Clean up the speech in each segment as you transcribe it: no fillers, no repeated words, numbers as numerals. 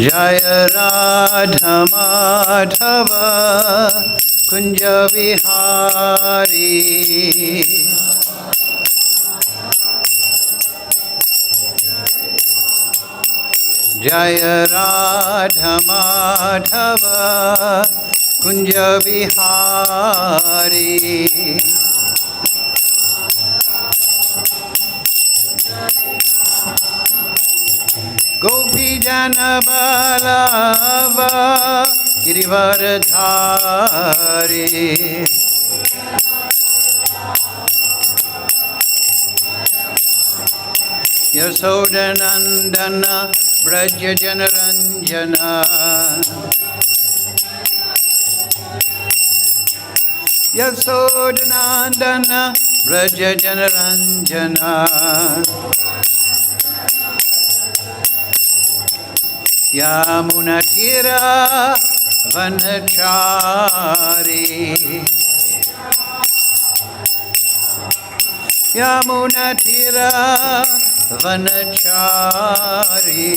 Jaya Radha Madhava Kunja Vihari. Jaya Radha Madhava Kunja Vihari. Gopi Jana Balava Girivaradhari. Yasodanandana Braja Janaranjana. Yasodanandana Braja Janaranjana. Yamunatira Vanachari. Yamunatira Vanachari.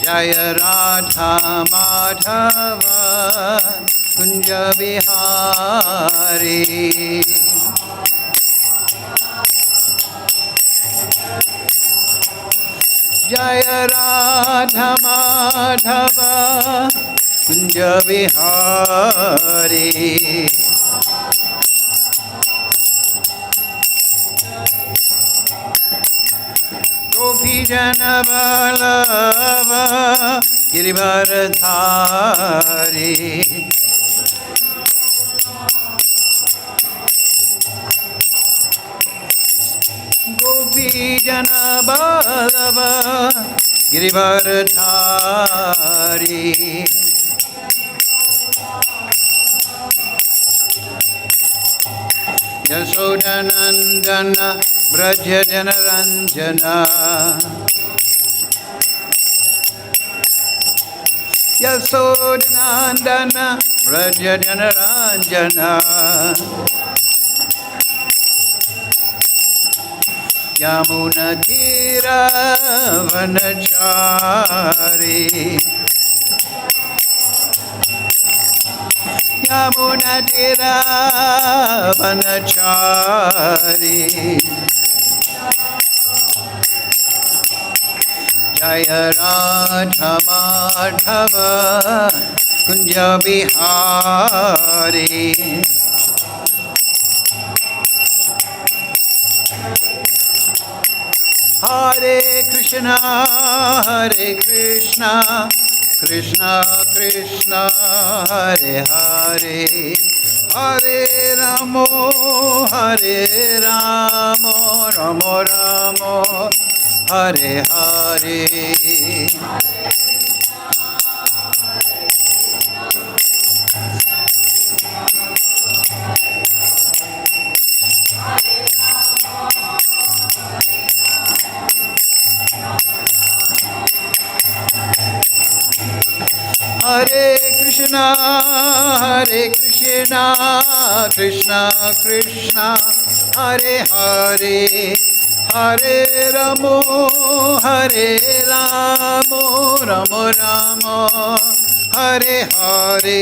Jaya Radha Madhava Kunja Vihari. Jaya Radha Madhava Kunja Vihari. Gopi Jana Balava Girivaradhari. Gopi Jana Balava Girivaradhari. Yasodanandana Braja Janaranjana. Yasodanandana Braja Janaranjana. Yamunatira Vanachari. Yamunatira Vanachari. Jaya Radha Madhava Kunja Vihari. Hare Krishna, Hare Krishna, Krishna Krishna, Hare Hare, Hare Ramo, Hare Ramo, Ramo Ramo, Hare Hare. Hare Krishna, Krishna Krishna, Hare Hare, Hare Ramo, Hare Ramo, Ramo Ramo, Hare Hare.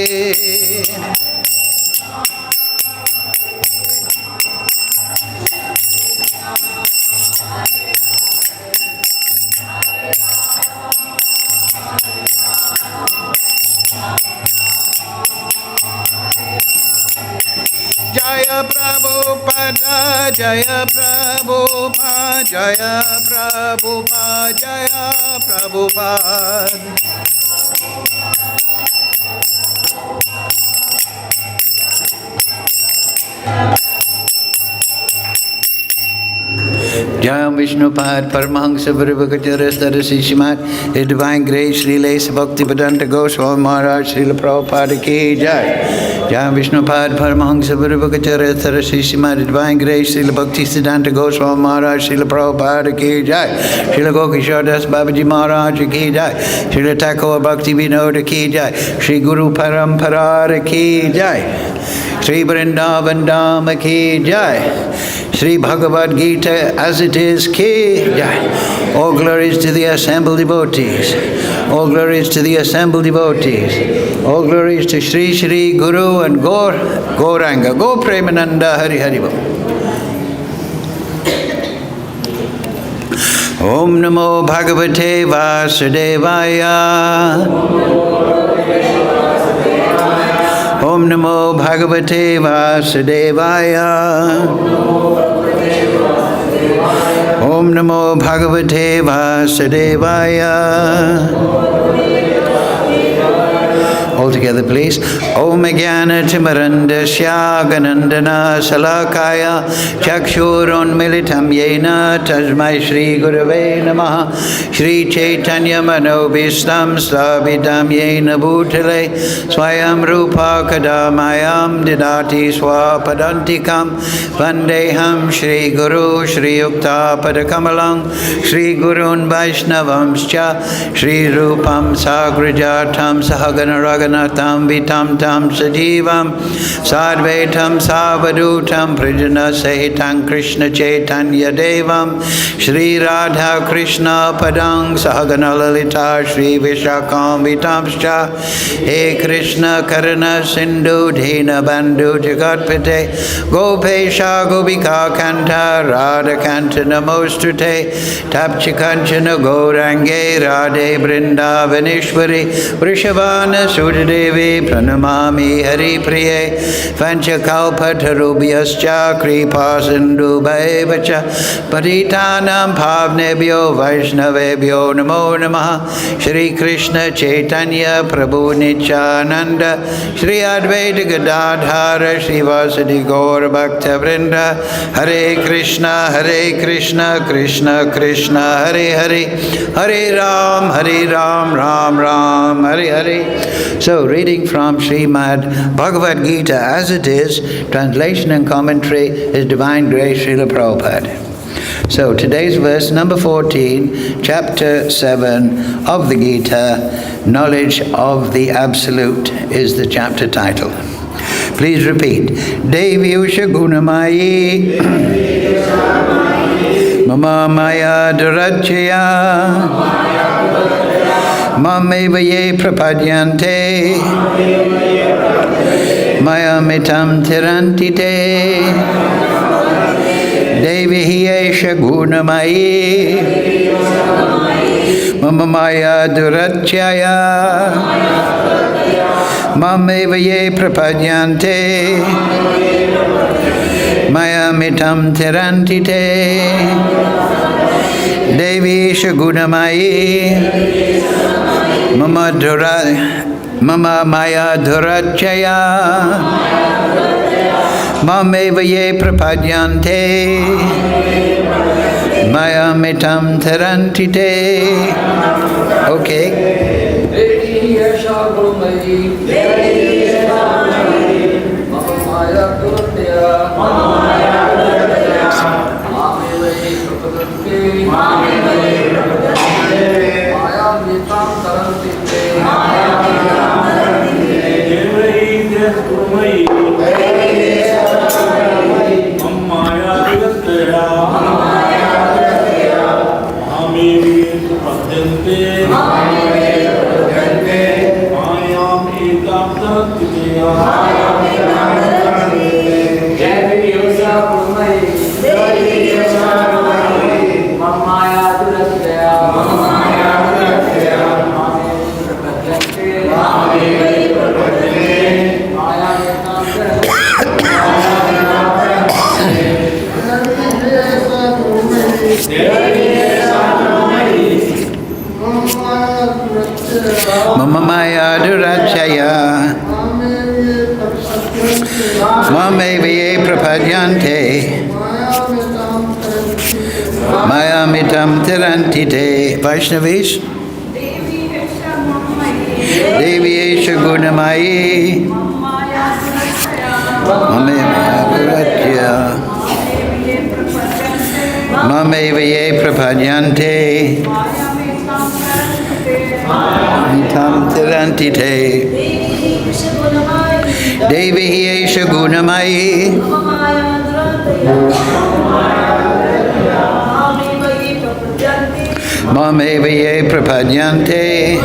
Jaya Prabhupada, Jaya Prabhupada, Jaya Prabhupada, Jaya Prabhupada. Jaya Vishnupad, Paramahansa Varivakacharya Sarasi Shimad, His Divine Grace, Sri Lesa Bhaktivedanta Goswami Maharaj, Srila Prabhupada Ki Jai. Jaya Vishnupad, Paramahansa Varivakacharya Sarasi Shimad, His Divine Grace, Srila Bhaktivedanta Goswami Maharaj, Srila Prabhupada Ki Jai. Srila Gokishore Das Babaji Maharaj Ki Jai. Srila Thakur Bhakti Vinod Ki Jai. Sri Guru Parampara Ki Jai. Sri Vrindavan Dham Ki Jai. Shri Bhagavad Gita as it is, Ki Jai. All glories to the assembled devotees. All glories to the assembled devotees. All glories to Shri Shri Guru and Gauranga. Go Premananda Hari Hari Bol. Om Namo Bhagavate Vasudevaya. Om Namo Bhagavate Vasudevaya. Om Namo Bhagavate Vasudevaya. All together, please. Om Jnana Timarandasya Ganandana Salakaya Chakshurun Militam Yena Tasmai Shri Gurave Namaha Shri Chaitanya Manobhistam Slavidam Yena Bhutale Swayam Rupa Kadamayam Didati Swapadantikam Vandeham Shri Guru Shri Yukta Padakamalang Shri Gurun Vaishnavamscha Shri Rupam Sagrajatam Sahaganaraga Tam vitam tam sajivam sadvetam savadutam prijana sahitam Krishna Chaitanya Devam Shri Radha Krishna Padang Sahagana Lalita Shri Vishakam Vitamscha He Krishna Karana Sindhu Dhina Bandhu Jagatpate Gopesha Gopika Kanta Radha Kanta Namostute Tapchikanchana Gaurange Radhe Brindavaneshwari Vrishabhana Devi Pranamami Hari Priye Panchakalpatarubhyascha Kripa Sindhu Bhaivacha Paritanam Bhavnebhyo Vaishnavebhyo Namo Namaha Shri Krishna Chaitanya Prabhu Nityananda Shri Advaita Gadadhara Shri Vasadi Gaur Bhakta Vrinda Hare Krishna Krishna Krishna Hare Hare Hare Ram Ram Ram Hare Hare. So, reading from Srimad Bhagavad Gita as it is, translation and commentary is Divine Grace Srila Prabhupada. So, today's verse number 14, chapter 7 of the Gita, Knowledge of the Absolute, is the chapter title. Please repeat. Devi Usha Gunamayi Mama Maya Durachaya Mameva ye prapadyante Mayamitam tirantite Devi hiesha gunamayi Mama maya durachyaya Mameva ye prapadyante Mayamitam tirantite Devi shagunamayi Mama maya durachaya Mameva ye prapadyante Mayamitam tarantite. Okay. Mama maya durachaya Mameviye prapadyante Mayamitam tirantite. Vaishnavis Devi Esha Gunamayi Mameviye durachaya Mameviye prapadyante Tam tirantite Devi hiesha gunamayi Mameva ye prapadyante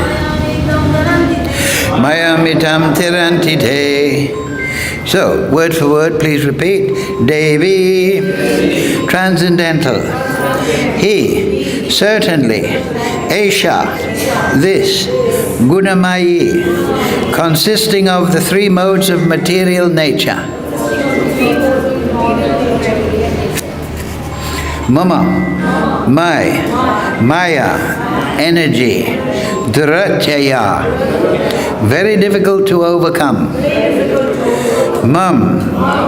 mayamitam tirantite. So, word for word, please repeat. Devi, transcendental. He, certainly. Esha, this. Gunamayi, consisting of the three modes of material nature. Mama, my, Maya, energy. Dhratya, very difficult to overcome. Mam,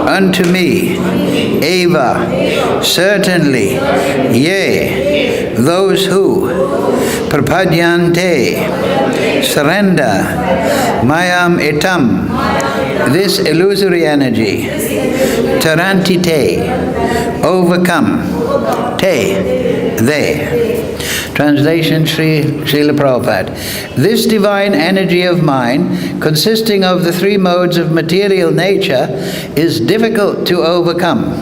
unto me. Eva, certainly. Yea, those who. Prapadyante, surrender. Mayam etam, this illusory energy. Tarantite, overcome. Te, they. Translation, Srila Prabhupada. This divine energy of mine, consisting of the three modes of material nature, is difficult to overcome.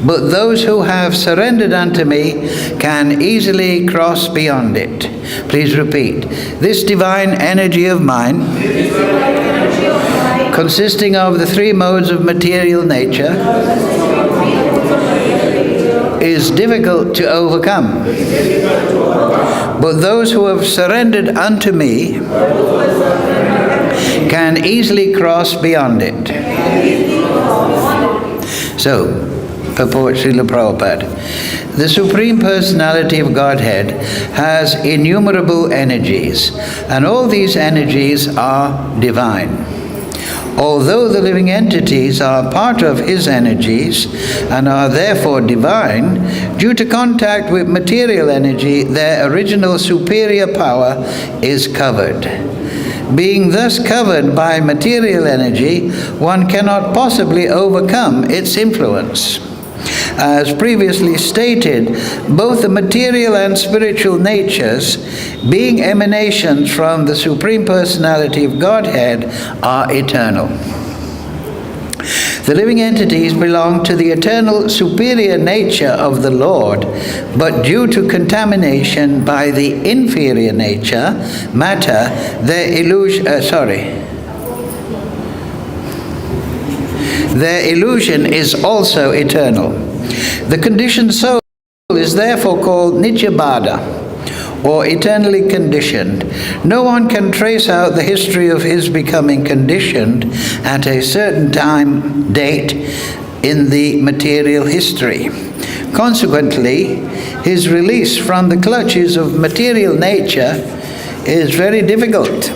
But those who have surrendered unto me can easily cross beyond it. Please repeat. This divine energy of mine, consisting of the three modes of material nature, is difficult to overcome. But those who have surrendered unto me can easily cross beyond it. So, purport Srila Prabhupada. The Supreme Personality of Godhead has innumerable energies, and all these energies are divine. Although the living entities are part of his energies and are therefore divine, due to contact with material energy, their original superior power is covered. Being thus covered by material energy, one cannot possibly overcome its influence. As previously stated, both the material and spiritual natures, being emanations from the Supreme Personality of Godhead, are eternal. The living entities belong to the eternal superior nature of the Lord, but due to contamination by the inferior nature, matter, their illusion is also eternal. The conditioned soul is therefore called Nityabada, or eternally conditioned. No one can trace out the history of his becoming conditioned at a certain date in the material history. Consequently, his release from the clutches of material nature is very difficult.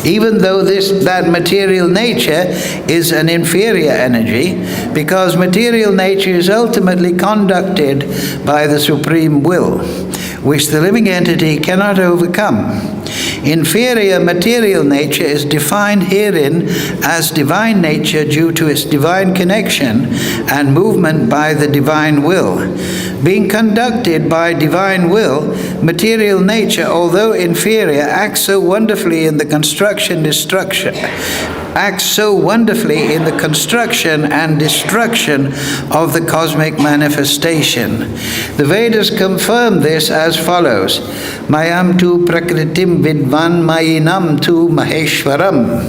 Even though that material nature is an inferior energy, because material nature is ultimately conducted by the Supreme Will, which the living entity cannot overcome. Inferior material nature is defined herein as divine nature due to its divine connection and movement by the divine will. Being conducted by divine will, material nature, although inferior, acts so wonderfully in the construction and destruction of the cosmic manifestation. The Vedas confirm this as follows: Mayam tu prakritim vidvan mayinam tu maheshwaram.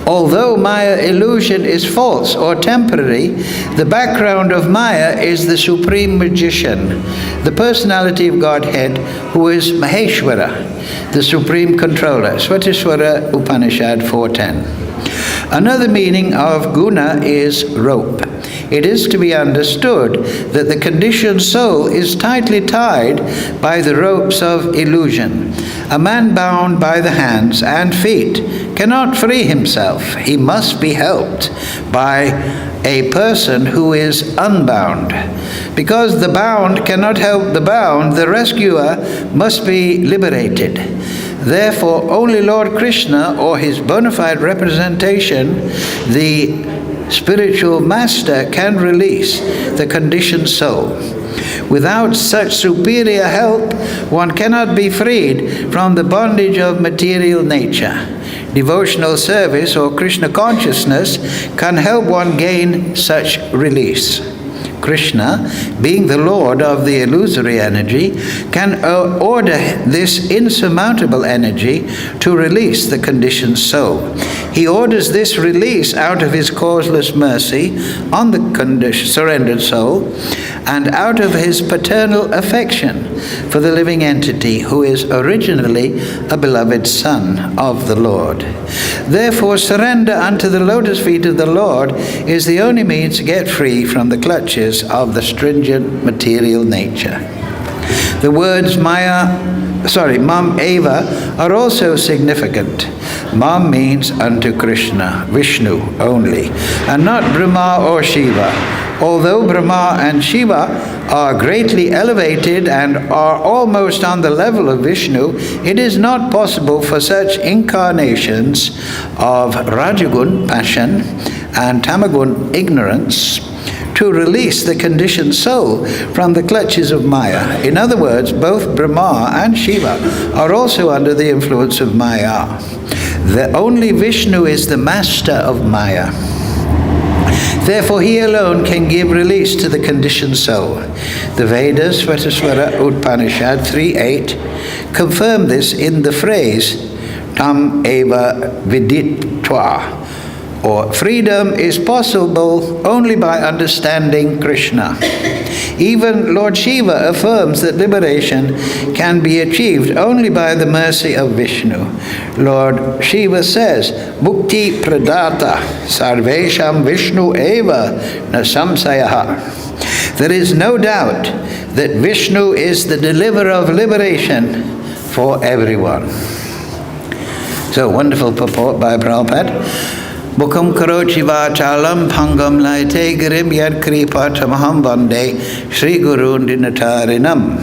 Although Maya illusion is false or temporary, the background of Maya is the supreme magician, the personality of Godhead, who is Maheshwara, the supreme controller. Svatishvara Upanishad 4:10. Another meaning of guna is rope. It is to be understood that the conditioned soul is tightly tied by the ropes of illusion. A man bound by the hands and feet cannot free himself. He must be helped by a person who is unbound. Because the bound cannot help the bound, the rescuer must be liberated. Therefore, only Lord Krishna, or his bona fide representation, the spiritual master can release the conditioned soul. Without such superior help, one cannot be freed from the bondage of material nature. Devotional service or Krishna consciousness can help one gain such release. Krishna, being the Lord of the illusory energy, can order this insurmountable energy to release the conditioned soul. He orders this release out of his causeless mercy on the surrendered soul and out of his paternal affection for the living entity who is originally a beloved son of the Lord. Therefore, surrender unto the lotus feet of the Lord is the only means to get free from the clutches of the stringent material nature. The words Mam Eva are also significant. Mam means unto Krishna, Vishnu only, and not Brahma or Shiva. Although Brahma and Shiva are greatly elevated and are almost on the level of Vishnu, it is not possible for such incarnations of Rajagun, passion, and Tamagun, ignorance, to release the conditioned soul from the clutches of Maya. In other words, both Brahma and Shiva are also under the influence of Maya. The only Vishnu is the master of Maya. Therefore, he alone can give release to the conditioned soul. The Vedas, Svetaswara Upanishad 3.8, confirm this in the phrase, Tam eva viditva, or freedom is possible only by understanding Krishna. Even Lord Shiva affirms that liberation can be achieved only by the mercy of Vishnu. Lord Shiva says, Mukti pradata sarvesham Vishnu eva na samsayaha. There is no doubt that Vishnu is the deliverer of liberation for everyone. So, wonderful purport by Prabhupada. Mukham karochi vachalam bhangam laite girim yad kripa tamaham vande Sri Gurun dinatarinam.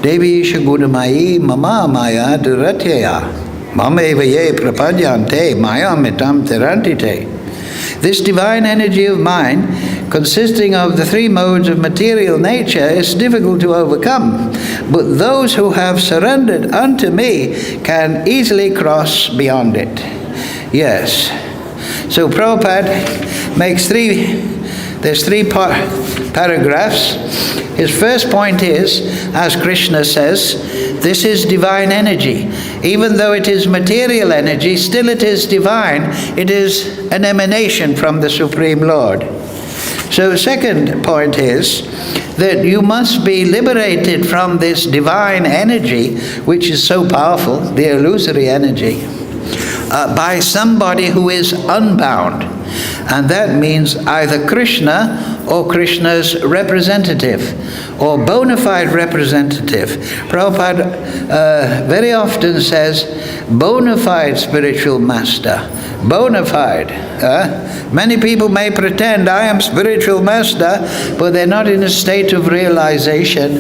Devi shagudamayi mama maya duratyaya mama evaye prapadyante maya mitam terantite. This divine energy of mine, consisting of the three modes of material nature, is difficult to overcome. But those who have surrendered unto me can easily cross beyond it. Yes. So Prabhupada makes there's three paragraphs. His first point is, as Krishna says, this is divine energy. Even though it is material energy, still it is divine. It is an emanation from the Supreme Lord. So the second point is that you must be liberated from this divine energy, which is so powerful, the illusory energy, by somebody who is unbound. And that means either Krishna or Krishna's representative, or bona fide representative. Prabhupada very often says, bona fide spiritual master. Bona fide. Many people may pretend, I am spiritual master, but they're not in a state of realization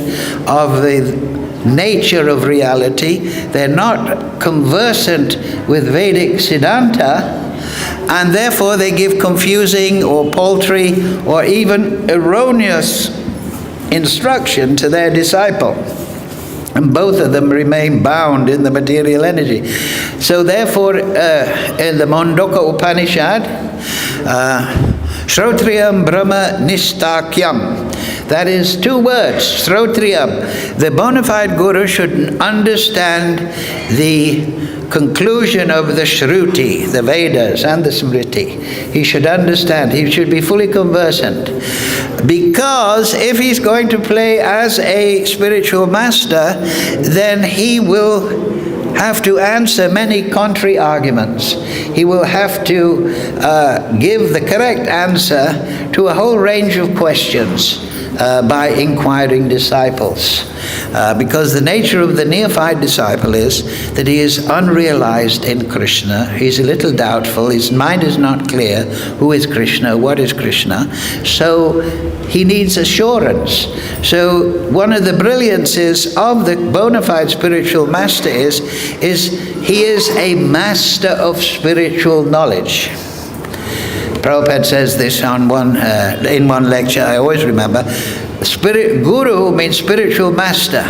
of the nature of reality. They're not conversant with Vedic Siddhanta, and therefore they give confusing or paltry or even erroneous instruction to their disciple. And both of them remain bound in the material energy. So therefore, in the Mondoka Upanishad, Shrotriyam Brahma Nistakyam, that is two words, Shrotriyam. The bona fide guru should understand the conclusion of the Shruti, the Vedas and the Smriti. He should understand, he should be fully conversant. Because if he's going to play as a spiritual master, then he will have to answer many contrary arguments. He will have to give the correct answer to a whole range of questions by inquiring disciples. Because the nature of the neophyte disciple is that he is unrealized in Krishna. He's a little doubtful. His mind is not clear. Who is Krishna? What is Krishna? So he needs assurance. So one of the brilliances of the bona fide spiritual master is he is a master of spiritual knowledge. Prabhupada says this on in one lecture, I always remember. Guru means spiritual master.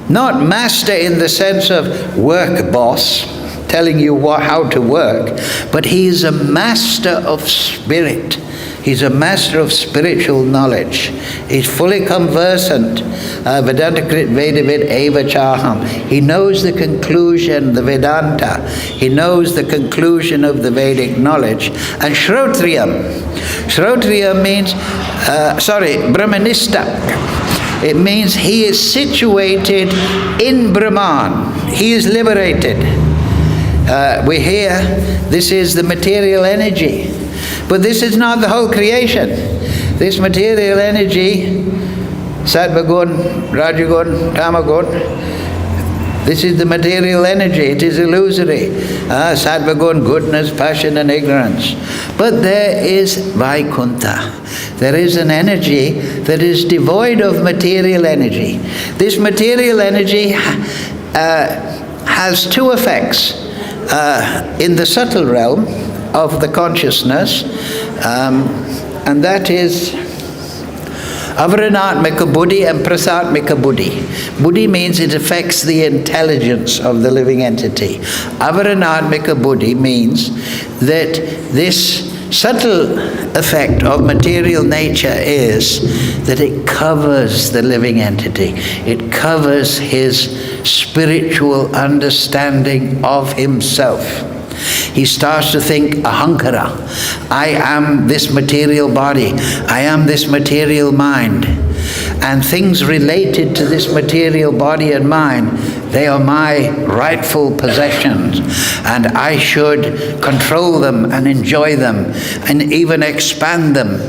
Not master in the sense of work boss, telling you how to work, but he is a master of spirit. He's a master of spiritual knowledge. He's fully conversant. Vedanta krit Vedavid eva chaham. He knows the conclusion, the Vedanta. He knows the conclusion of the Vedic knowledge. And Shrotriyam. Shrotriyam means, Brahmanista. It means he is situated in Brahman. He is liberated. We hear this is the material energy. But this is not the whole creation. This material energy, Sattva-gun, Rajagun, Tamagun, this is the material energy. It is illusory. Sattva-gun, goodness, passion and ignorance. But there is Vaikuntha. There is an energy that is devoid of material energy. This material energy has two effects. In the subtle realm of the consciousness, and that is Avaranatmika buddhi and Prasatmika buddhi. Buddhi means it affects the intelligence of the living entity. Avaranatmika buddhi means that this subtle effect of material nature is that it covers the living entity. It covers his spiritual understanding of himself. He starts to think ahankara. I am this material body. I am this material mind. And things related to this material body and mind, they are my rightful possessions. And I should control them and enjoy them and even expand them.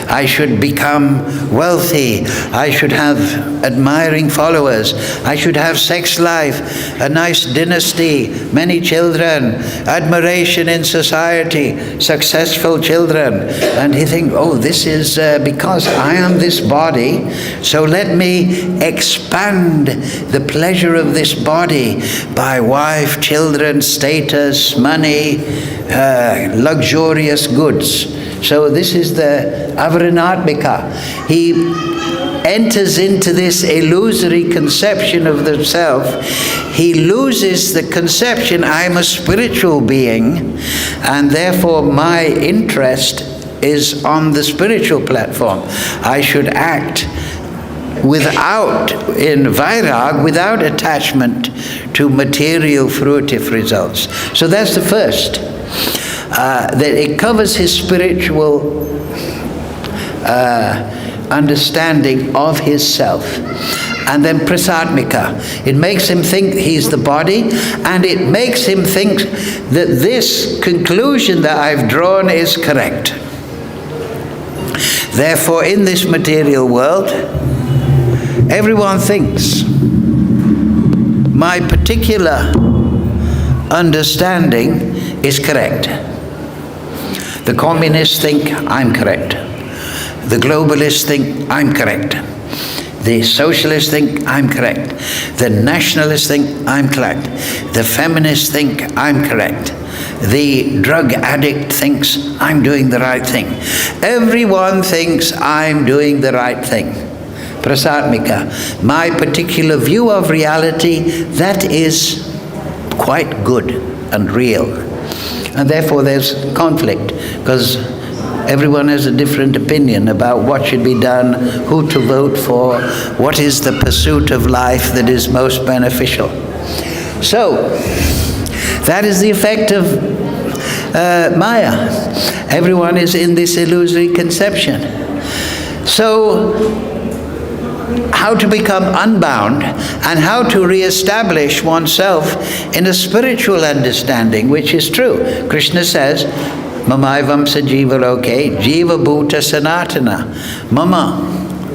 I should become wealthy. I should have admiring followers. I should have sex life, a nice dynasty, many children, admiration in society, successful children. And he thinks, oh, this is because I am this body, so let me expand the pleasure of this body by wife, children, status, money, luxurious goods. So this is the Avaranatmika. He enters into this illusory conception of the self. He loses the conception, I am a spiritual being, and therefore my interest is on the spiritual platform. I should act in vairag, without attachment to material fruitive results. So that's the first. That it covers his spiritual understanding of his self. And then prasatmika. It makes him think he's the body, and it makes him think that this conclusion that I've drawn is correct. Therefore, in this material world, everyone thinks my particular understanding is correct. The communists think I'm correct. The globalists think I'm correct. The socialists think I'm correct. The nationalists think I'm correct. The feminists think I'm correct. The drug addict thinks I'm doing the right thing. Everyone thinks I'm doing the right thing. Prasatmika. My particular view of reality, that is quite good and real. And therefore there's conflict, because everyone has a different opinion about what should be done, who to vote for, what is the pursuit of life that is most beneficial. So, that is the effect of Maya. Everyone is in this illusory conception. So, how to become unbound and how to re-establish oneself in a spiritual understanding, which is true. Krishna says, Mamaivam sa jiva loke, jiva bhuta sanatana, mama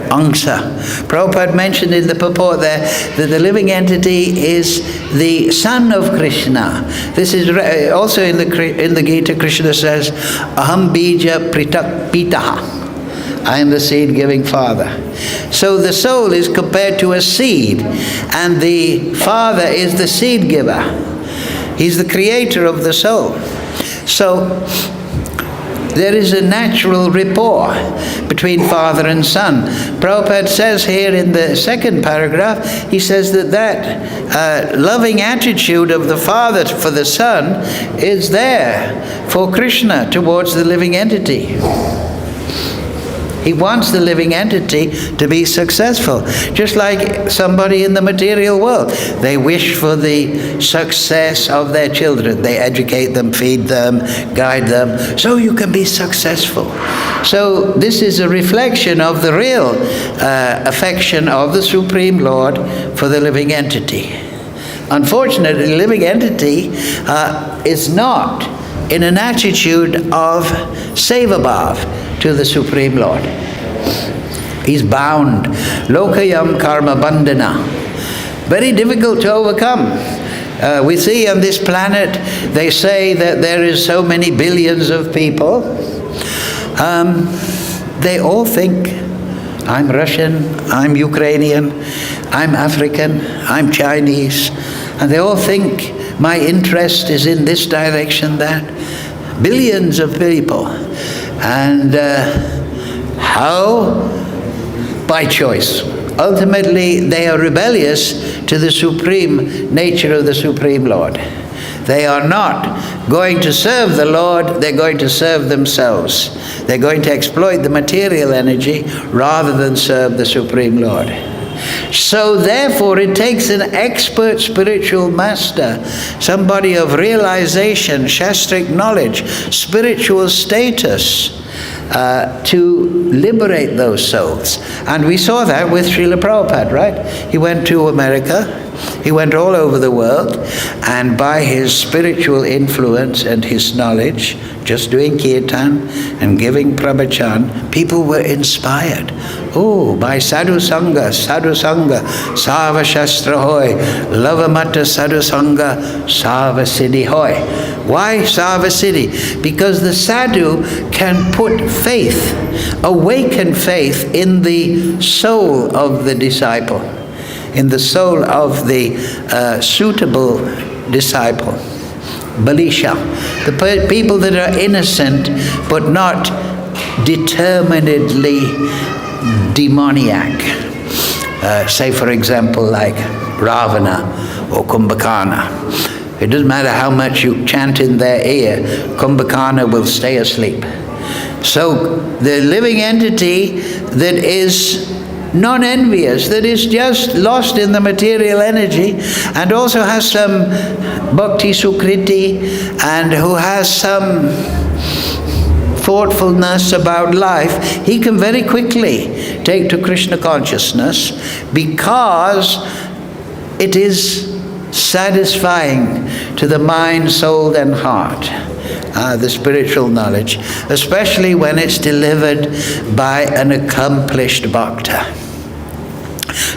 angsa. Prabhupada mentioned in the purport there that the living entity is the son of Krishna. This is also in the Gita. Krishna says, aham bija pritak pitaha. I am the seed-giving father. So the soul is compared to a seed, and the father is the seed giver. He's the creator of the soul. So there is a natural rapport between father and son. Prabhupada says here in the second paragraph, he says that loving attitude of the father for the son is there for Krishna towards the living entity. He wants the living entity to be successful, just like somebody in the material world. They wish for the success of their children. They educate them, feed them, guide them, so you can be successful. So this is a reflection of the real affection of the Supreme Lord for the living entity. Unfortunately, the living entity is not in an attitude of sevabhav to the Supreme Lord. He's bound. Lokayam karma bandhana. Very difficult to overcome. We see on this planet, they say that there is so many billions of people. They all think, I'm Russian, I'm Ukrainian, I'm African, I'm Chinese. And they all think my interest is in this direction, that. Billions of people. And how? By choice. Ultimately, they are rebellious to the supreme nature of the Supreme Lord. They are not going to serve the Lord, they're going to serve themselves. They're going to exploit the material energy rather than serve the Supreme Lord. So therefore, it takes an expert spiritual master, somebody of realization, shastric knowledge, spiritual status, to liberate those souls. And we saw that with Srila Prabhupada, right? He went to America, he went all over the world, and by his spiritual influence and his knowledge, just doing kirtan and giving pravachan, people were inspired. Oh, by sadhu sangha, sava shastra hoy, lavamata sadhu sangha, sava siddhi hoy. Why sava siddhi? Because the sadhu can put faith, awaken faith in the soul of the disciple, in the soul of the suitable disciple. Balisha, the people that are innocent but not determinedly demoniac. Say for example like Ravana or Kumbhakarna. It doesn't matter how much you chant in their ear, Kumbhakarna will stay asleep. So the living entity that is non-envious, that is just lost in the material energy and also has some bhakti sukriti and who has some thoughtfulness about life, he can very quickly take to Krishna consciousness because it is satisfying to the mind, soul and heart. The spiritual knowledge, especially when it's delivered by an accomplished bhakta.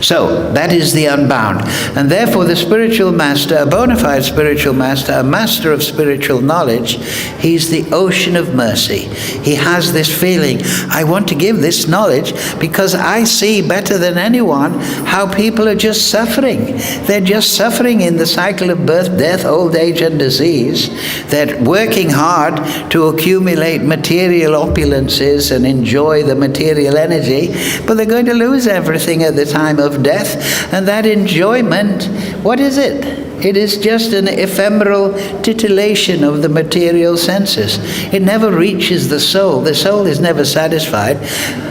So, that is the unbound. And therefore the spiritual master, a bona fide spiritual master, a master of spiritual knowledge, he's the ocean of mercy. He has this feeling, I want to give this knowledge because I see better than anyone how people are just suffering. They're just suffering in the cycle of birth, death, old age and disease. They're working hard to accumulate material opulences and enjoy the material energy, but they're going to lose everything at the time of death, and that enjoyment, what is it? It is just an ephemeral titillation of the material senses. It never reaches the soul. The soul is never satisfied.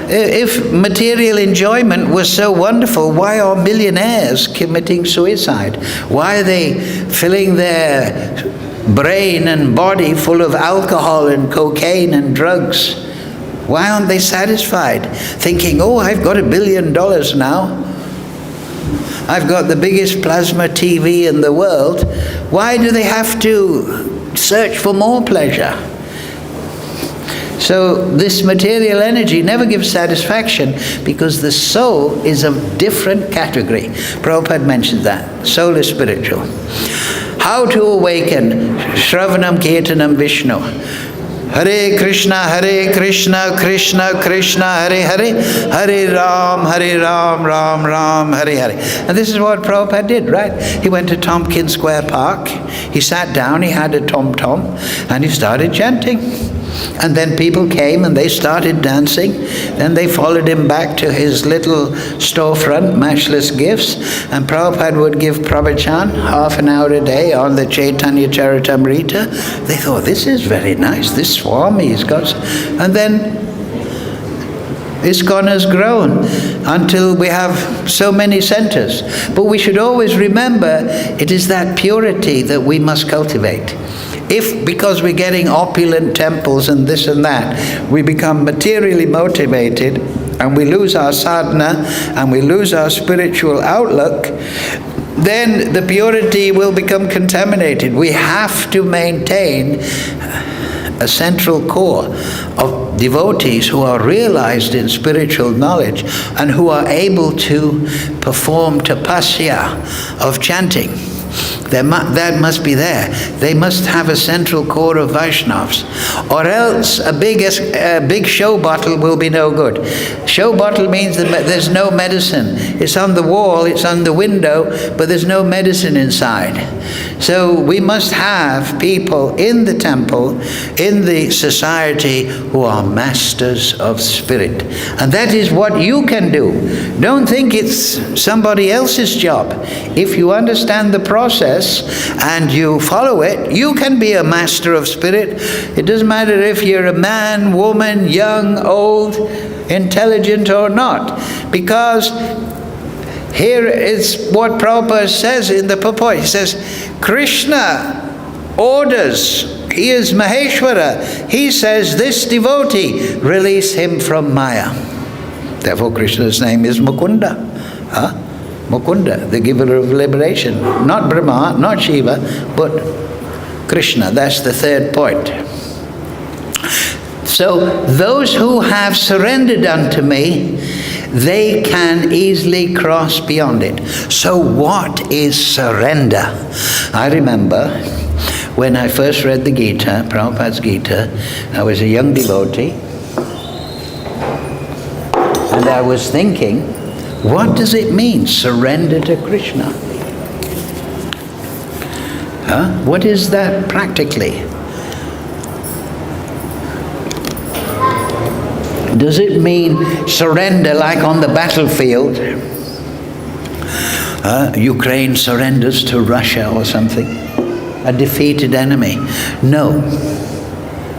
If material enjoyment was so wonderful, why are millionaires committing suicide? Why are they filling their brain and body full of alcohol and cocaine and drugs? Why aren't they satisfied? Thinking, oh, I've got $1 billion now. I've got the biggest plasma TV in the world. Why do they have to search for more pleasure? So this material energy never gives satisfaction because the soul is of different category. Prabhupada mentioned that. Soul is spiritual. How to awaken? Shravanam Kirtanam Vishnu. Hare Krishna, Krishna Krishna, Hare Hare, Hare Ram, Ram Ram, Hare Hare. And this is what Prabhupada did, right? He went to Tompkins Square Park, he sat down, he had a tom-tom, and he started chanting. And then people came and they started dancing. Then they followed him back to his little storefront, Matchless Gifts. And Prabhupada would give pravachan half an hour a day on the Chaitanya Charitamrita. They thought, this is very nice. This Swami has got... And then ISKCON has grown until we have so many centers. But we should always remember it is that purity that we must cultivate. If, because we're getting opulent temples and this and that, we become materially motivated and we lose our sadhana and we lose our spiritual outlook, then the purity will become contaminated. We have to maintain a central core of devotees who are realized in spiritual knowledge and who are able to perform tapasya of chanting. That must be there. They must have a central core of Vaishnavas, or else a big show bottle will be no good. Show bottle means that there's no medicine. It's on the wall, it's on the window, but there's no medicine inside. So we must have people in the temple, in the society, who are masters of spirit. And that is what you can do. Don't think it's somebody else's job. If you understand the process and you follow it, you can be a master of spirit. It doesn't matter if you're a man, woman, young, old, intelligent or not. Because here is what Prabhupada says in the purport. He says, Krishna orders, he is Maheshwara. He says, this devotee, release him from Maya. Therefore Krishna's name is Mukunda. Mukunda, the giver of liberation. Not Brahma, not Shiva, but Krishna. That's the third point. So those who have surrendered unto me, they can easily cross beyond it. So what is surrender? I remember when I first read the Gita, Prabhupada's Gita, I was a young devotee, and I was thinking, what does it mean, surrender to Krishna? What is that practically? Does it mean surrender like on the battlefield? Ukraine surrenders to Russia or something? A defeated enemy? No.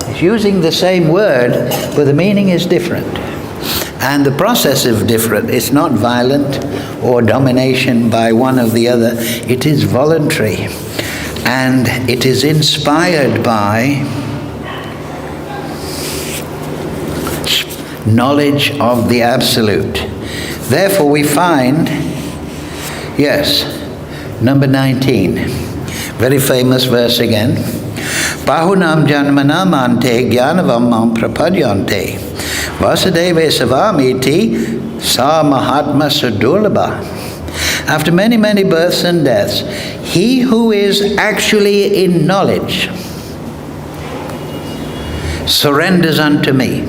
It's using the same word, but the meaning is different. And the process is different. It's not violent or domination by one or the other. It is voluntary. And it is inspired by knowledge of the Absolute. Therefore we find, yes, number 19, very famous verse again. Bahunam janmanam ante jnanavam prapadyante. Vasudeva savamiti sa mahatma sudurlabha. After many, many births and deaths, he who is actually in knowledge surrenders unto me,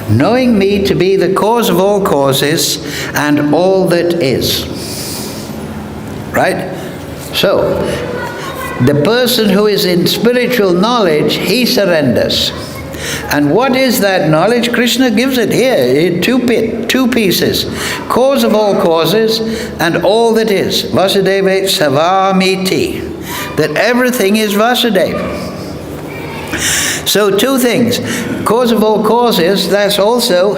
knowing me to be the cause of all causes and all that is. Right? So, the person who is in spiritual knowledge, he surrenders. And what is that knowledge? Krishna gives it here in two pieces. Cause of all causes and all that is. Vasudeva savamiti. That everything is Vasudeva. So two things. Cause of all causes, that's also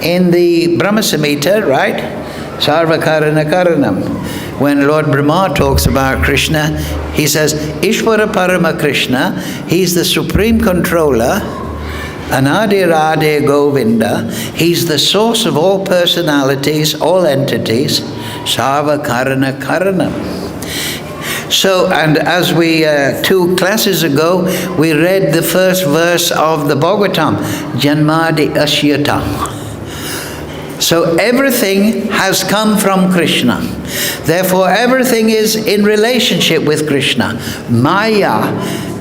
in the Brahma Samhita, right? Sarva karana karanam. When Lord Brahma talks about Krishna, he says, Ishvara Parama Krishna, he's the supreme controller. Anadi Radhe Govinda, he's the source of all personalities, all entities. Sarva Karana Karanam. So, and as we, 2 classes ago, we read the first verse of the Bhagavatam, Janmadi Ashyata. So everything has come from Krishna. Therefore, everything is in relationship with Krishna. Maya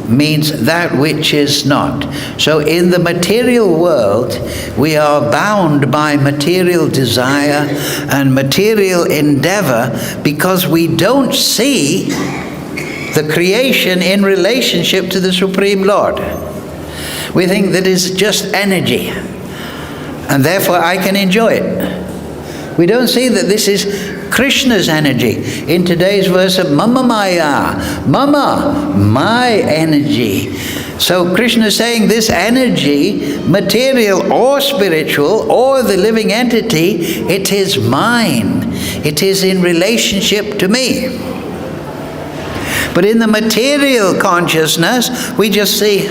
means that which is not. So in the material world, we are bound by material desire and material endeavor because we don't see the creation in relationship to the Supreme Lord. We think that it's just energy, and therefore I can enjoy it. We don't see that this is Krishna's energy. In today's verse of Mama Maya, Mama, my energy. So Krishna is saying this energy, material or spiritual or the living entity, it is mine. It is in relationship to me. But in the material consciousness, we just see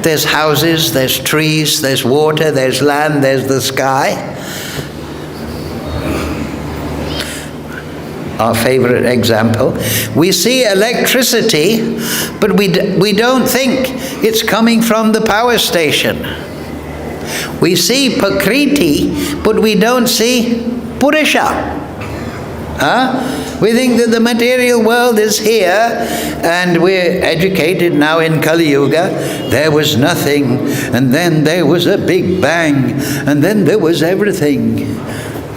there's houses, there's trees, there's water, there's land, there's the sky. Our favorite example. We see electricity, but we don't think it's coming from the power station. We see Prakriti, but we don't see Purusha. We think that the material world is here, and we're educated now in Kali Yuga. There was nothing, and then there was a big bang, and then there was everything.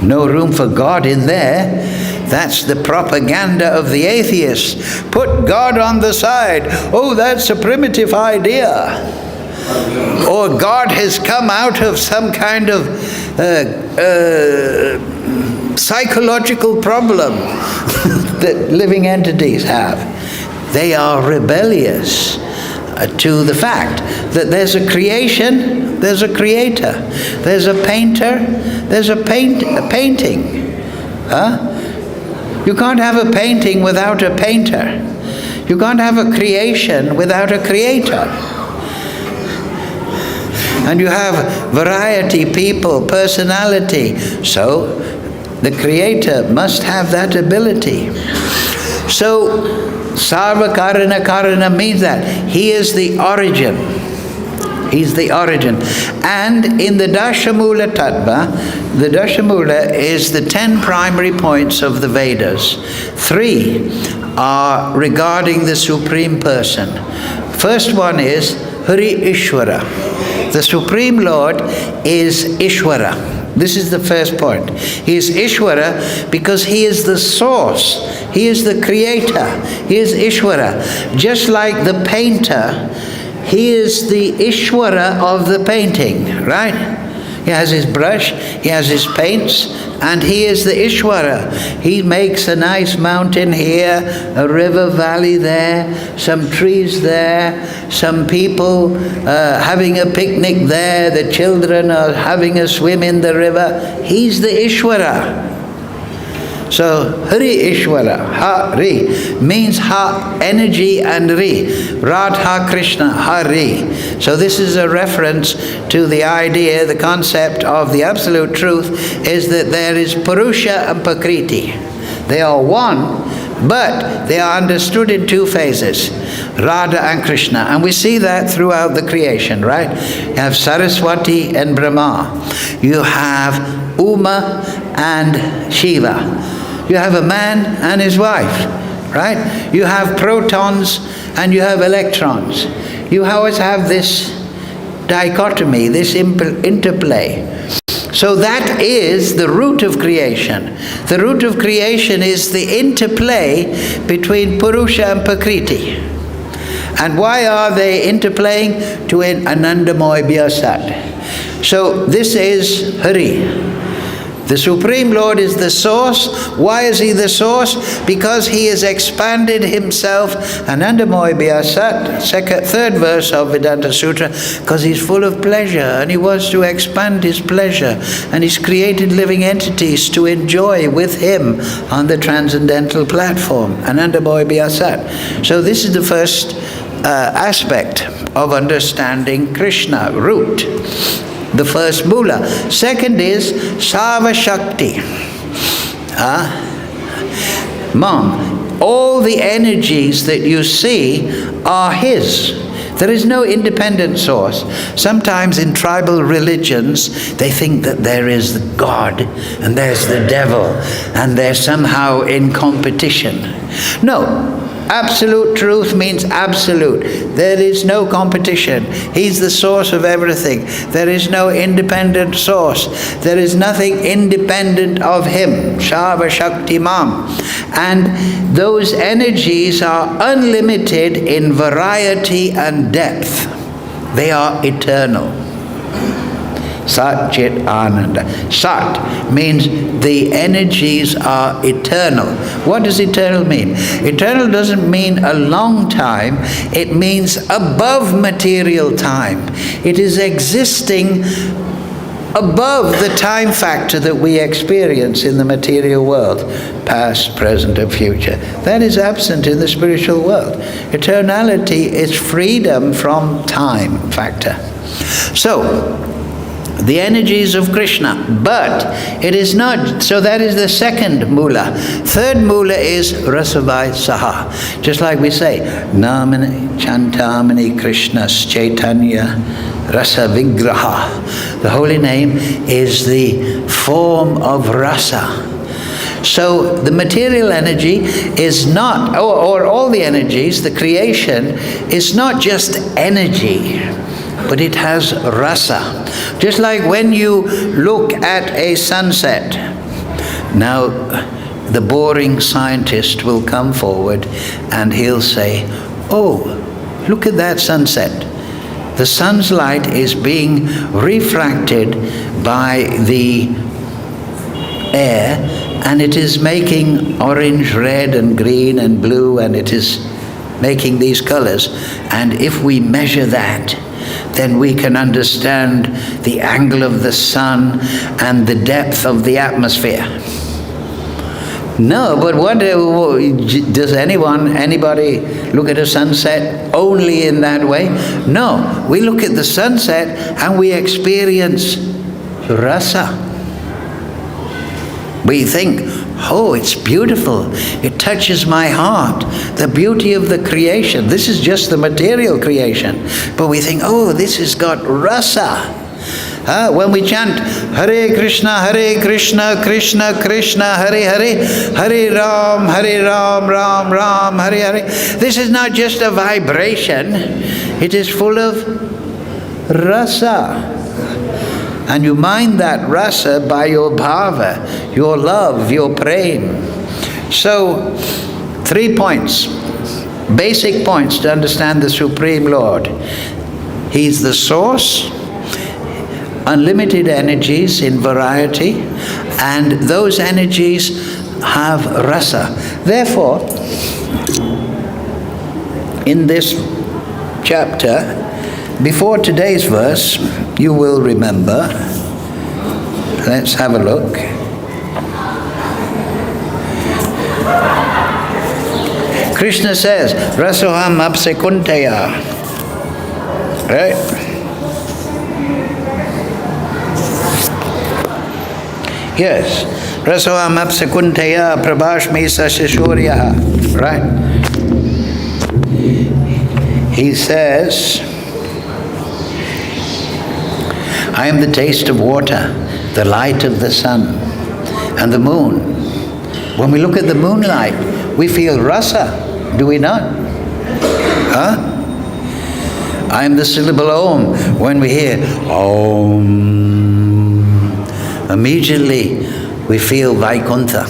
No room for God in there. That's the propaganda of the atheists. Put God on the side. Oh, that's a primitive idea. Or God has come out of some kind of psychological problem that living entities have. They are rebellious to the fact that there's a creation, there's a creator, there's a painter, there's a painting. You can't have a painting without a painter. You can't have a creation without a creator. And you have variety, people, personality. So the creator must have that ability. So Sarva Karana Karana means that he is the origin. He's the origin. And in the Dashamula Tattva, the Dashamula is the 10 primary points of the Vedas. 3 are regarding the Supreme Person. First one is Hari Ishwara. The Supreme Lord is Ishwara. This is the first point. He is Ishwara because he is the source. He is the creator. He is Ishwara. Just like the painter, he is the Ishwara of the painting, right? He has his brush, he has his paints, and he is the Ishwara. He makes a nice mountain here, a river valley there, some trees there, some people having a picnic there, the children are having a swim in the river. He's the Ishwara. So, Hari Ishwara, Hari, means Ha, energy, and Ri. Radha Krishna, Hari. So this is a reference to the idea, the concept of the absolute truth is that there is Purusha and Prakriti. They are one, but they are understood in 2 phases, Radha and Krishna. And we see that throughout the creation, right? You have Saraswati and Brahma. You have Uma and Shiva. You have a man and his wife, right? You have protons and you have electrons. You always have this dichotomy, this interplay. So that is the root of creation. The root of creation is the interplay between Purusha and Prakriti. And why are they interplaying? To an Anandamoy Vyasat. So this is Hari. The Supreme Lord is the source. Why is he the source? Because he has expanded himself. Anandamoy Vyasat, 3rd verse of Vedanta Sutra, because he's full of pleasure and he wants to expand his pleasure. And he's created living entities to enjoy with him on the transcendental platform. Anandamoy Vyasat. So this is the first aspect of understanding Krishna, root. The first mula. Second is Sarva Shakti. Mom, all the energies that you see are his. There is no independent source. Sometimes in tribal religions, they think that there is God and there's the devil and they're somehow in competition. No. Absolute truth means absolute. There is no competition. He's the source of everything. There is no independent source. There is nothing independent of him. Sarva Shakti Mam. And those energies are unlimited in variety and depth. They are eternal. Sat Chit Ananda. Sat means the energies are eternal. What does eternal mean? Eternal doesn't mean a long time. It means above material time. It is existing above the time factor that we experience in the material world, past, present, and future. That is absent in the spiritual world. Eternality is freedom from time factor. So, the energies of Krishna, but it is not, so that is the second mula. Third mula is rasavai saha. Just like we say, Namani Chantamani Krishnas Chaitanya Rasa Vigraha. The holy name is the form of rasa. So the material energy is not, or all the energies, the creation is not just energy, but it has rasa. Just like when you look at a sunset. Now, the boring scientist will come forward and he'll say, oh, look at that sunset. The sun's light is being refracted by the air, and it is making orange, red, and green, and blue, and it is making these colors. And if we measure that, then we can understand the angle of the sun and the depth of the atmosphere. No, but what does anybody look at a sunset only in that way? No, we look at the sunset and we experience rasa. We think, oh, it's beautiful. It touches my heart. The beauty of the creation. This is just the material creation. But we think, oh, this has got rasa. When we chant, Hare Krishna, Krishna Krishna, Hare Hare, Hare Ram, Ram Ram, Hare Hare. This is not just a vibration. It is full of rasa. And you mind that rasa by your bhava, your love, your prem. So, 3 points, basic points to understand the Supreme Lord. He's the source, unlimited energies in variety, and those energies have rasa. Therefore, in this chapter, before today's verse, you will remember, let's have a look. Krishna says, Rasoham apsekuntaya. Right? Yes. Rasoham apsekuntaya prabhashmi sashishuryaha. Right? He says, I am the taste of water, the light of the sun, and the moon. When we look at the moonlight, we feel rasa, do we not? I am the syllable Om. When we hear Om, immediately we feel Vaikuntha.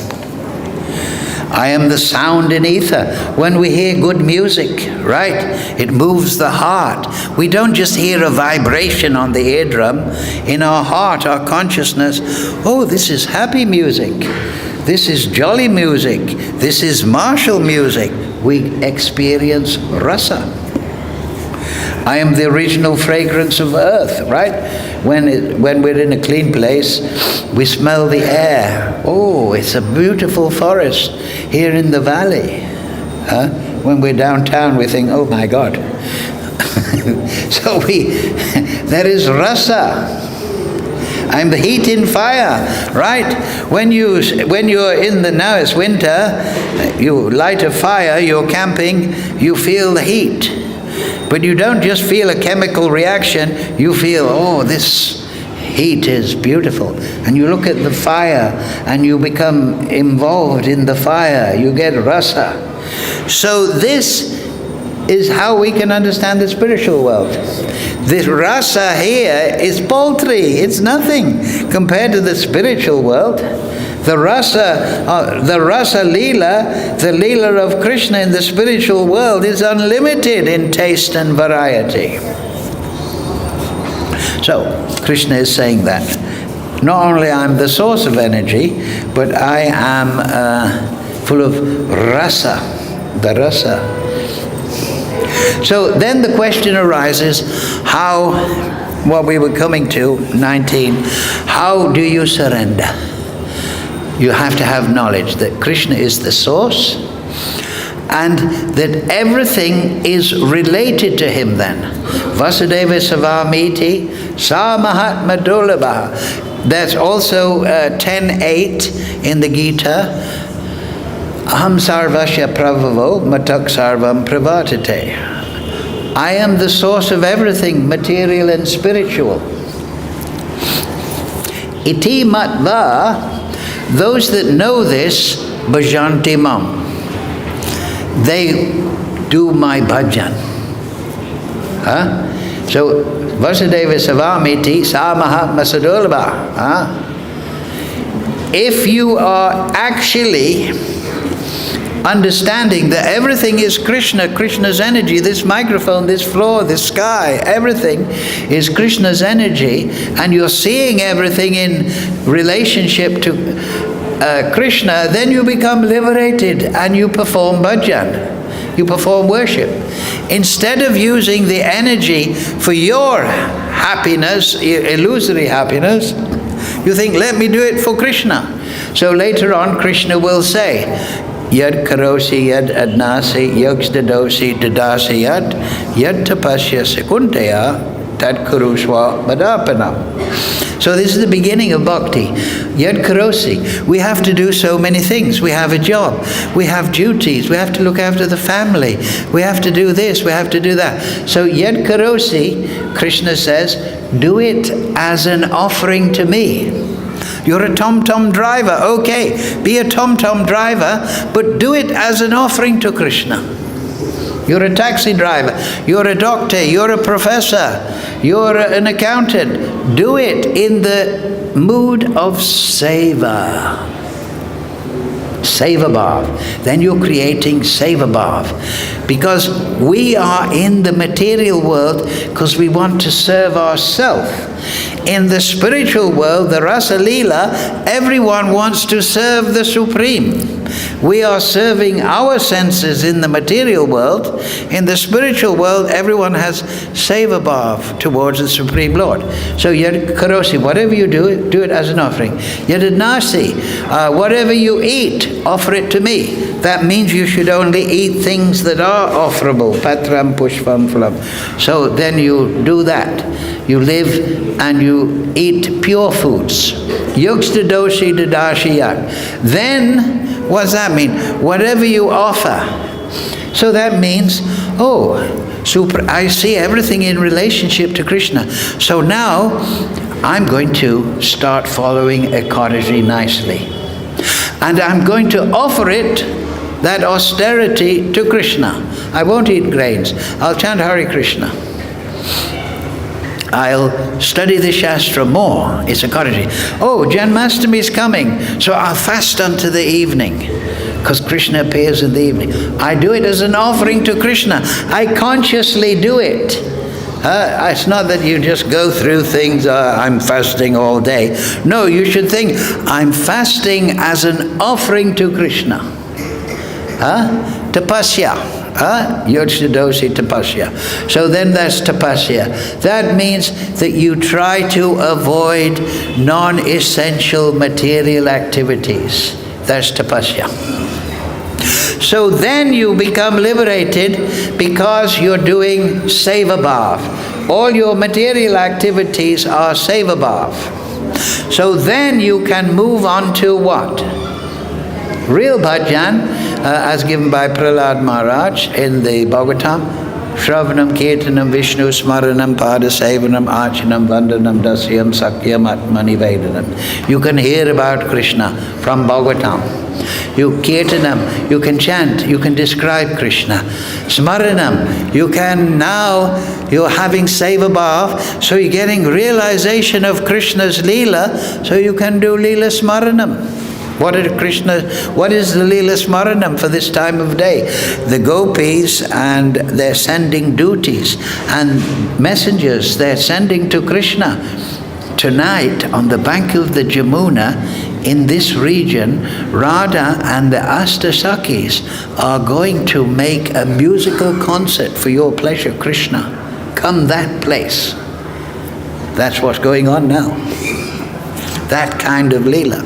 I am the sound in ether. When we hear good music, right, it moves the heart. We don't just hear a vibration on the eardrum. In our heart, our consciousness, oh, this is happy music. This is jolly music. This is martial music. We experience rasa. I am the original fragrance of earth, right? When we're in a clean place, we smell the air. Oh, it's a beautiful forest here in the valley. When we're downtown, we think, oh my God. So there is rasa. I'm the heat in fire, right? When you're in now it's winter, you light a fire, you're camping, you feel the heat. But you don't just feel a chemical reaction, you feel, oh, this heat is beautiful. And you look at the fire and you become involved in the fire, you get rasa. So this is how we can understand the spiritual world. This rasa here is paltry, it's nothing compared to the spiritual world. The rasa lila, the lila of Krishna in the spiritual world is unlimited in taste and variety. So, Krishna is saying that. Not only I'm the source of energy, but I am full of rasa, the rasa. So then the question arises, how, what we were coming to, 19, how do you surrender? You have to have knowledge that Krishna is the source and that everything is related to him then. Vasudeva Savamiti Sa Mahatma Durlabha. That's also 10.8 in the Gita. Aham sarvasya pravavo matak sarvam pravartate. I am the source of everything, material and spiritual. Iti matva, those that know this, bhajanti mam, they do my bhajan. So, Vasudeva Savamiti Sa Mahatma Sadurlabha. If you are actually understanding that everything is Krishna, Krishna's energy, this microphone, this floor, this sky, everything is Krishna's energy, and you're seeing everything in relationship to Krishna, then you become liberated and you perform bhajan. You perform worship. Instead of using the energy for your happiness, illusory happiness, you think, let me do it for Krishna. So later on, Krishna will say, Yad karosi yad adnasi yogstadosi dadasi yad tapasya sekunteya tad kuruswa badapanam. So this is the beginning of bhakti. Yad karosi. We have to do so many things. We have a job. We have duties. We have to look after the family. We have to do this. We have to do that. So yad karosi, Krishna says, do it as an offering to me. You're a tom-tom driver. Okay, be a tom-tom driver, but do it as an offering to Krishna. You're a taxi driver. You're a doctor. You're a professor. You're an accountant. Do it in the mood of seva. Seva bhav. Then you're creating seva bhav. Because we are in the material world because we want to serve ourselves. In the spiritual world, the Rasa Leela, everyone wants to serve the Supreme. We are serving our senses in the material world. In the spiritual world, everyone has seva bhav towards the Supreme Lord. So Yad Karosi, whatever you do it as an offering. Yad Nasi, whatever you eat, offer it to me. That means you should only eat things that are offerable. Patram pushpam phalam. So then you do that. You live and you eat pure foods. Yogsta doshi dadashi yak. Then, what does that mean? Whatever you offer. So that means, I see everything in relationship to Krishna. So now, I'm going to start following Ekadashi nicely. And I'm going to offer it, that austerity, to Krishna. I won't eat grains. I'll chant Hare Krishna. I'll study the Shastra more. It's Ekadashi. Janmashtami is coming, so I'll fast unto the evening, because Krishna appears in the evening. I do it as an offering to Krishna. I consciously do it. It's not that you just go through things, I'm fasting all day. No, you should think, I'm fasting as an offering to Krishna. Tapasya. Yodshidosi tapasya. So then that's tapasya. That means that you try to avoid non-essential material activities. That's tapasya. So then you become liberated because you're doing seva bhav. All your material activities are seva bhav. So then you can move on to what? Real bhajan, as given by Prahlad Maharaj in the Bhagavatam. Shravanam, Kirtanam, Vishnu, Smaranam, Padasevanam, Archanam, Vandanam, Dasyam, Sakyam, Atmanivedanam. You can hear about Krishna from Bhagavatam. You Kirtanam, you can chant, you can describe Krishna. Smaranam, you can now, you're having seva bhav, so you're getting realization of Krishna's Leela, so you can do Leela Smaranam. What is the Leela Smaranam for this time of day? The gopis, and they're sending duties and messengers they're sending to Krishna. Tonight, on the bank of the Jamuna, in this region, Radha and the Ashtasakis are going to make a musical concert for your pleasure, Krishna. Come that place. That's what's going on now. That kind of Leela.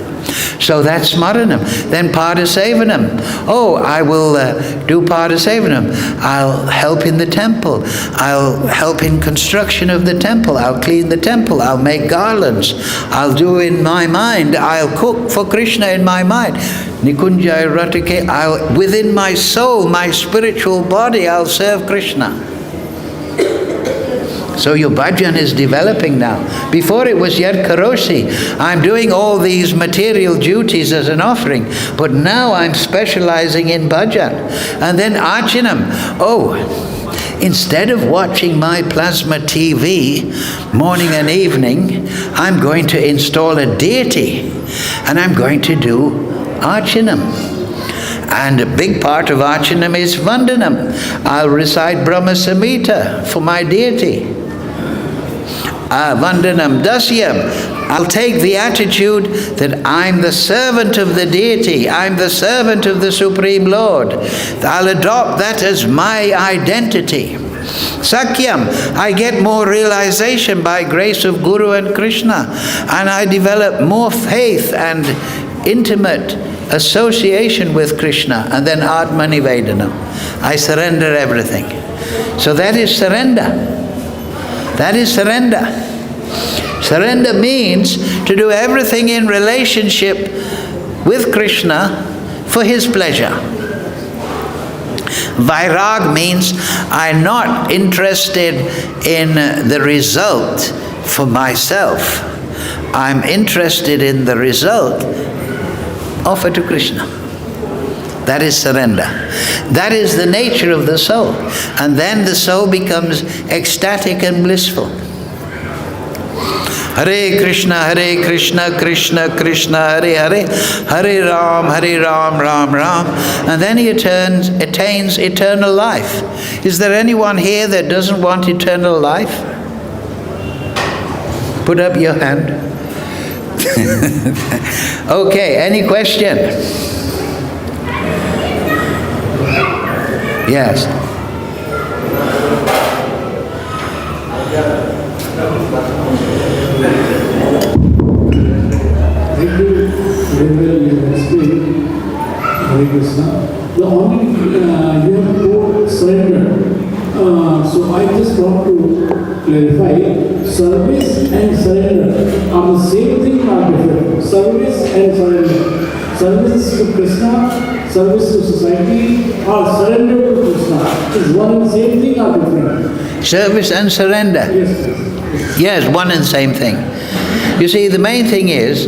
So that's Smaranam. Then Padasevanam. Oh, I will do Padasevanam. I'll help in the temple. I'll help in construction of the temple. I'll clean the temple. I'll make garlands. I'll do in my mind. I'll cook for Krishna in my mind. Nikunjaya Ratake. Within my soul, my spiritual body, I'll serve Krishna. So your bhajan is developing now. Before it was yet karoshi. I'm doing all these material duties as an offering, but now I'm specializing in bhajan. And then archanam. Oh, instead of watching my plasma TV morning and evening, I'm going to install a deity, and I'm going to do archanam. And a big part of archanam is vandanam. I'll recite Brahma Samhita for my deity. Vandanam dasyam. I'll take the attitude that I'm the servant of the deity. I'm the servant of the Supreme Lord. I'll adopt that as my identity. Sakyam. I get more realization by grace of Guru and Krishna. And I develop more faith and intimate association with Krishna. And then Atmanivedanam. I surrender everything. So that is surrender. That is surrender. Surrender means to do everything in relationship with Krishna for his pleasure. Vairag means I'm not interested in the result for myself. I'm interested in the result offered to Krishna. That is surrender. That is the nature of the soul. And then the soul becomes ecstatic and blissful. Hare Krishna, Krishna Krishna, Hare Hare, Hare Ram, Ram Ram. And then he attains eternal life. Is there anyone here that doesn't want eternal life? Put up your hand. Okay, any question? Yes. Thank you very well. You have explained Hare Krishna. The only you have told surrender. So I just want to clarify. Service and surrender are the same thing or different? Service and surrender. Service to Krishna, service to society, or surrender to Krishna is one and the same thing or different? Service and surrender. Yes. Yes, one and the same thing. You see, the main thing is,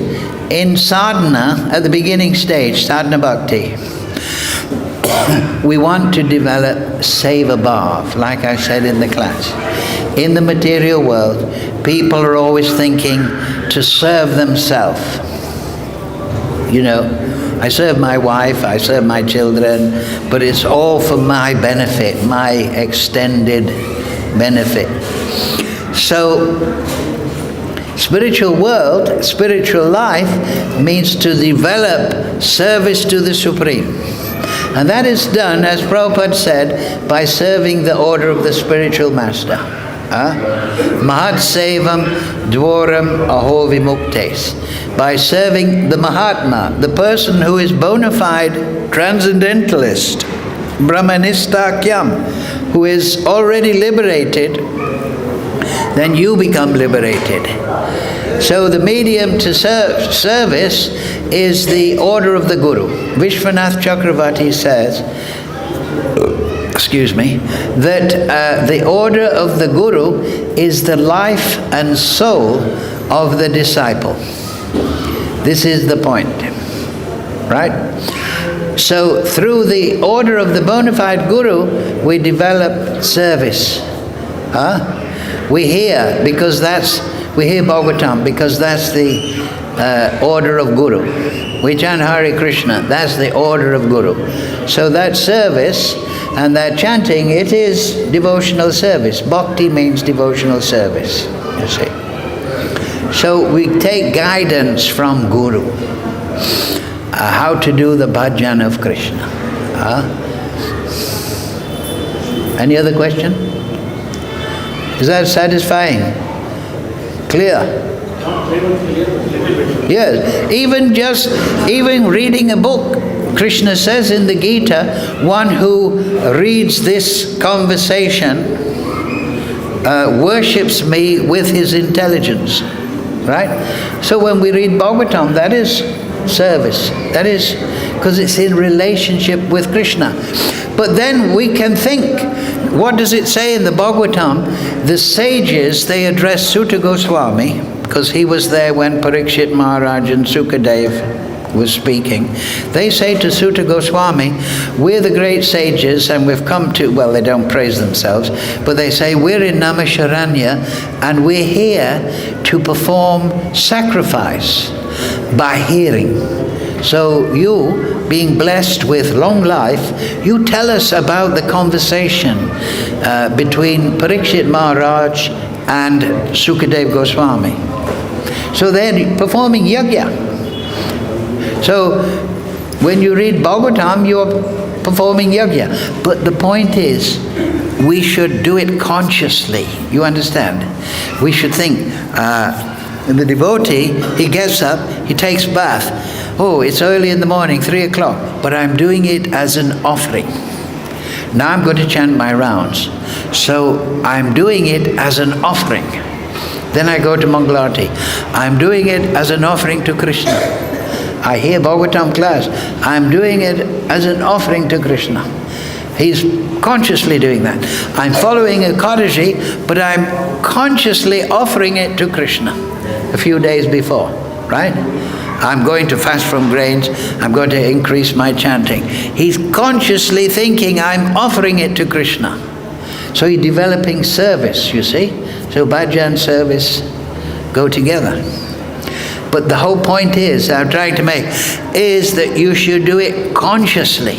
in sadhana, at the beginning stage, sadhana bhakti, we want to develop seva bhav, like I said in the class. In the material world, people are always thinking to serve themselves. You know, I serve my wife, I serve my children, but it's all for my benefit, my extended benefit. So, spiritual world, spiritual life means to develop service to the Supreme. And that is done, as Prabhupada said, by serving the order of the spiritual master. Mahat Sevam Dwaram Aho Vimuktes. By serving the Mahatma, the person who is bona fide transcendentalist, Brahmanistakyam, who is already liberated, then you become liberated. So the medium to service is the order of the Guru. Vishwanath Chakravarti says, that the order of the Guru is the life and soul of the disciple. This is the point, right? So through the order of the bona fide Guru, we develop service. We hear Bhagavatam because that's the order of Guru. We chant Hare Krishna. That's the order of Guru. So that service and that chanting, it is devotional service. Bhakti means devotional service, you see. So we take guidance from Guru. How to do the bhajan of Krishna. Any other question? Is that satisfying? Clear? Yes. Even reading a book, Krishna says in the Gita, one who reads this conversation worships me with his intelligence. Right? So when we read Bhagavatam, that is service. That is because it's in relationship with Krishna. But then we can think, what does it say in the Bhagavatam? The sages, they address Sutta Goswami, because he was there when Parikshit Maharaj and Sukadev was speaking. They say to Sutta Goswami, we're the great sages and we've come to, well, they don't praise themselves, but they say we're in Namasharanya and we're here to perform sacrifice by hearing. So you, being blessed with long life, you tell us about the conversation between Parikshit Maharaj and Sukadev Goswami. So they're performing yajna. So when you read Bhagavatam, you're performing yajna. But the point is, we should do it consciously. You understand? We should think, the devotee, he gets up, he takes bath. Oh, it's early in the morning, 3 o'clock, but I'm doing it as an offering. Now I'm going to chant my rounds. So I'm doing it as an offering. Then I go to Mangalarti. I'm doing it as an offering to Krishna. I hear Bhagavatam class. I'm doing it as an offering to Krishna. He's consciously doing that. I'm following Ekadashi, but I'm consciously offering it to Krishna a few days before, right? I'm going to fast from grains. I'm going to increase my chanting. He's consciously thinking, I'm offering it to Krishna. So he's developing service, you see. So bhajan service go together. But the whole point is, I'm trying to make, is that you should do it consciously.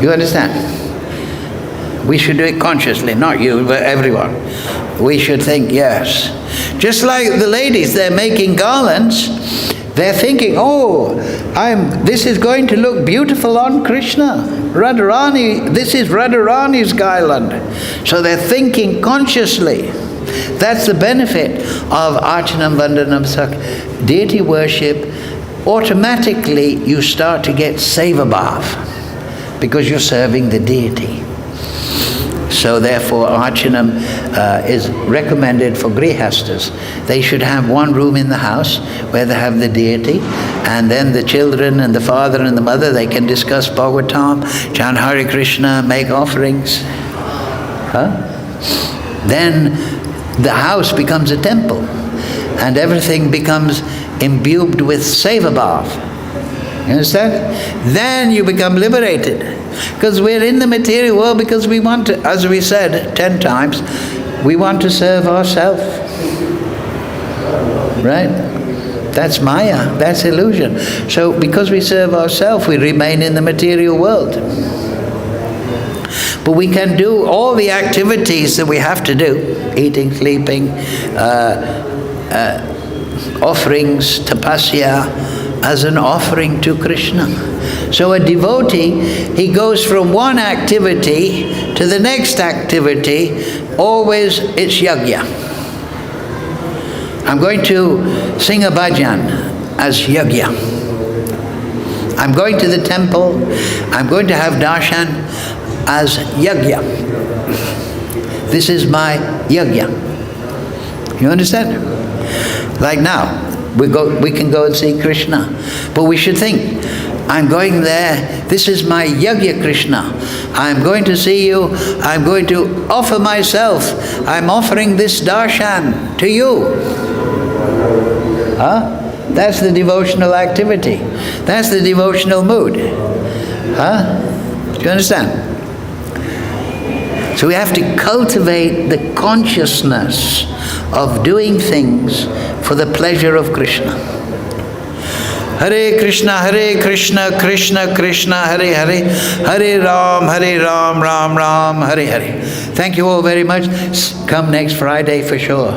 You understand? We should do it consciously, not you, but everyone. We should think, yes. Just like the ladies, they're making garlands. They're thinking, oh, this is going to look beautiful on Krishna. Radharani, this is Radharani's garland. So they're thinking consciously. That's the benefit of Archanam Vandanam Sakya. Deity worship, automatically you start to get seva bhav because you're serving the deity. So therefore Archanam is recommended for grihastas. They should have one room in the house where they have the deity, and then the children and the father and the mother, they can discuss Bhagavatam, chant Hare Krishna, make offerings. Then the house becomes a temple and everything becomes imbued with seva bhav. You understand? Then you become liberated. Because we're in the material world because we want to, as we said 10 times, we want to serve ourselves. Right? That's Maya, that's illusion. So because we serve ourselves, we remain in the material world. But we can do all the activities that we have to do, eating, sleeping, offerings, tapasya, as an offering to Krishna. So a devotee, he goes from one activity to the next activity, always it's yajna. I'm going to sing a bhajan as yajna. I'm going to the temple, I'm going to have darshan as yajna. This is my yajna. You understand? Like now, we can go and see Krishna. But we should think, I'm going there, this is my yajna Krishna. I'm going to see you, I'm going to offer myself. I'm offering this darshan to you. That's the devotional activity. That's the devotional mood. Do you understand? So we have to cultivate the consciousness of doing things for the pleasure of Krishna. Hare Krishna, Krishna Krishna, Hare Hare, Hare Ram, Ram Ram, Hare Hare. Thank you all very much. Come next Friday for sure.